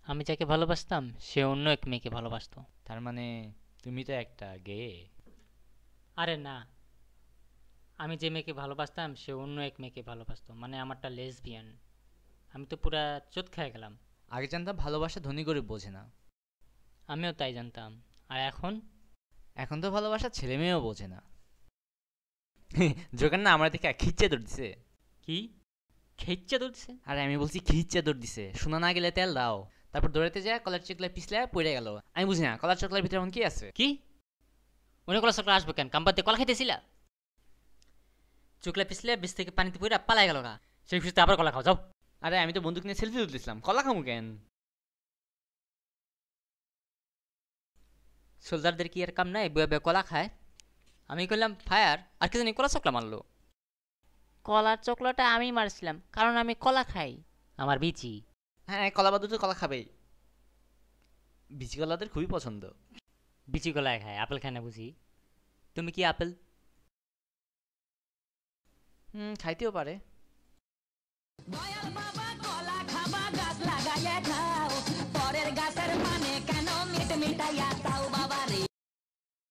আমি যাকে ভালোবাসতাম সে অন্য এক মেয়েকে ভালোবাসতো। তার মানে তুমি তো একটা গে। আরে না, আমি যে মেয়েকে ভালোবাসতাম সে অন্য এক মেয়েকে ভালোবাসতো, মানে আমারটা লেসবিয়ান। আমি তো পুরা চোট খেয়ে গেলাম। আগে জানতাম ভালোবাসা ধনী গরিব বোঝে না, আমিও তাই জানতাম। আর এখন? এখন তো ভালোবাসা ছেলে মেয়েও বোঝে না। জোকার না আমার দিকে খিচ্ছে দৌড় দিছে। কি খেইচ্ছা ধরছে? আরে আমি বলছি খিচ্ছে দৌড় দিছে, শোনা না গেলে তেল দাও। তারপর দৌড়াতে যায় কলার চকলা পিছলে পড়ে গেল। আমি বুঝি না কলার চকলার ভিতরে এমন কি আছে। কি? অনেক কলা সকাল আসবে কেন? কাম্পাতে কলা খাইতেছিলা? চুকলা পিছলে বিষ থেকে পানিতে পড়ে পালাই গেল গা। সেই খুশিতে আবার কলা খাও, যাও। আরে আমি তো বন্দুক নিয়ে সেলফি তুলতেছিলাম, কলা খামু কেন? সোলজারদের কি আর কাম নাই বয়ে বয়ে কলা খায়? আমি করলাম ফায়ার, আর কি জানি কলা চকলা মারলো। কলার চকলাটা আমি মারছিলাম কারণ আমি কলা খাই। আমার বিচি। হ্যাঁ, কলা বাদু তো কলা খাবেই, বিচি কলাদের খুবই পছন্দ। বিচি কলায় খায়, আপেল খায় না বুঝি? তুমি কি আপেল? খাইতেও পারে।